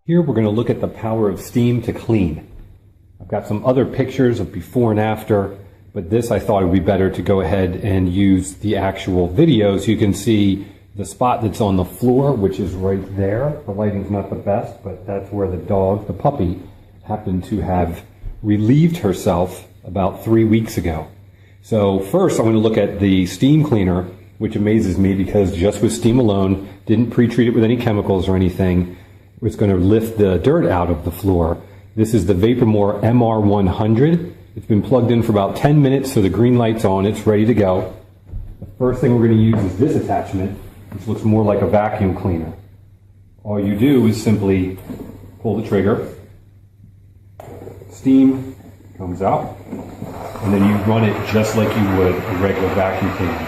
Here we're going to look at the power of steam to clean. I've got some other pictures of before and after, but this I thought it would be better to go ahead and use the actual video so you can see the spot that's on the floor, which is right there. The lighting's not the best, but that's where the dog, the puppy, happened to have relieved herself about 3 weeks ago. So first I'm going to look at the steam cleaner, which amazes me because just with steam alone, didn't pre-treat it with any chemicals or anything. It's going to lift the dirt out of the floor. This is the Vapamore MR-100. It's been plugged in for about 10 minutes, so the green light's on, it's ready to go. The first thing we're going to use is this attachment, which looks more like a vacuum cleaner. All you do is simply pull the trigger, steam comes out, and then you run it just like you would a regular vacuum cleaner.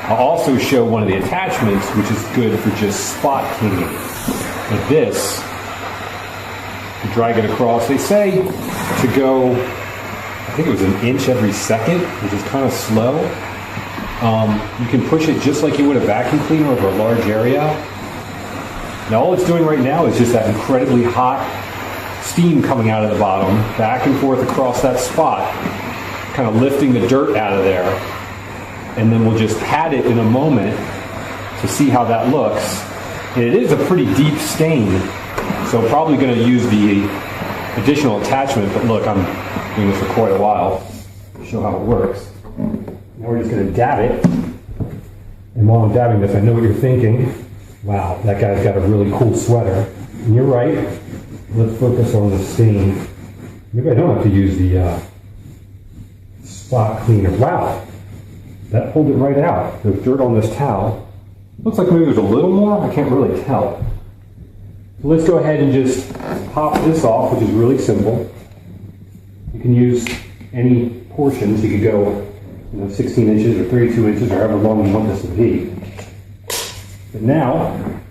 I'll also show one of the attachments, which is good for just spot cleaning. Like this, you drag it across. They say to go, I think it was 1 inch every second, which is kind of slow. You can push it just like you would a vacuum cleaner over a large area. Now all it's doing right now is just that incredibly hot steam coming out of the bottom, back and forth across that spot, kind of lifting the dirt out of there. And then we'll just pat it in a moment to see how that looks. And it is a pretty deep stain, so I'm probably going to use the additional attachment, but look, I'm doing this for quite a while to show how it works. Now we're just going to dab it, and while I'm dabbing this, I know what you're thinking. Wow, that guy's got a really cool sweater. And you're right, let's focus on the stain. Maybe I don't have to use the spot cleaner. Wow, that pulled it right out. There's dirt on this towel. Looks like maybe there's a little more, I can't really tell. So let's go ahead and just pop this off, which is really simple. You can use any portions. You could go 16 inches or 32 inches or however long you want this to be. But now,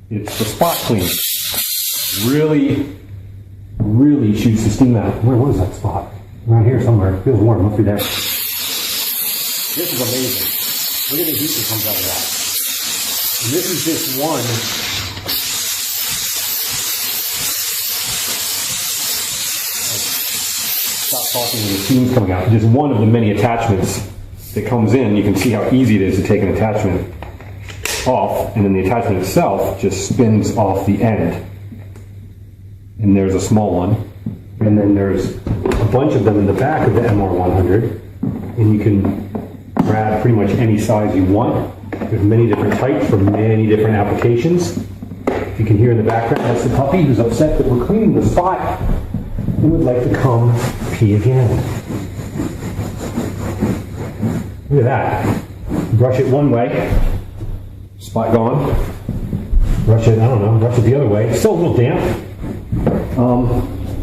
it's the spot cleaner. Really shoots the steam out. What is that spot? Around here somewhere. It feels warm, must be there. This is amazing. Look at the heat that comes out of that. And this is just one. Stop talking when the steam's coming out. Just one of the many attachments that comes in. You can see how easy it is to take an attachment off, and then the attachment itself just spins off the end. And there's a small one. And then there's a bunch of them in the back of the MR-100. And you can grab pretty much any size you want. There's many different types for many different applications. If you can hear in the background, that's the puppy who's upset that we're cleaning the spot and would like to come pee again. Look at that. Brush it one way, spot gone. Brush it, brush it the other way. Still a little damp.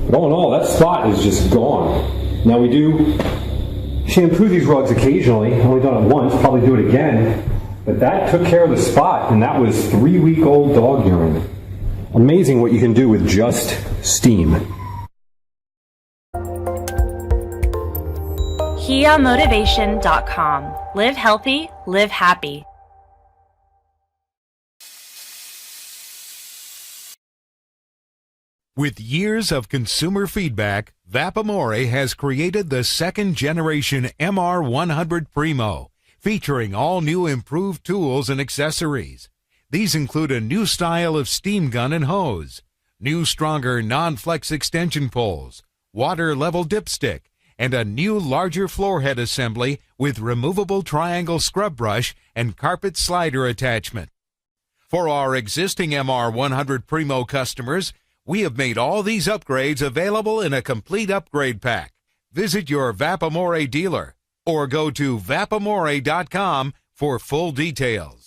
But all in all, that spot is just gone. Now we do shampoo these rugs occasionally. Only done it once, probably do it again. But that took care of the spot, and that was 3-week-old dog urine. Amazing what you can do with just steam. HiaMotivation.com. Live healthy, live happy. With years of consumer feedback, Vapamore has created the second-generation MR-100 Primo, featuring all new improved tools and accessories. These include a new style of steam gun and hose, new stronger non-flex extension poles, water-level dipstick, and a new larger floor head assembly with removable triangle scrub brush and carpet slider attachment. For our existing MR-100 Primo customers, we have made all these upgrades available in a complete upgrade pack. Visit your Vapamore dealer or go to vapamore.com for full details.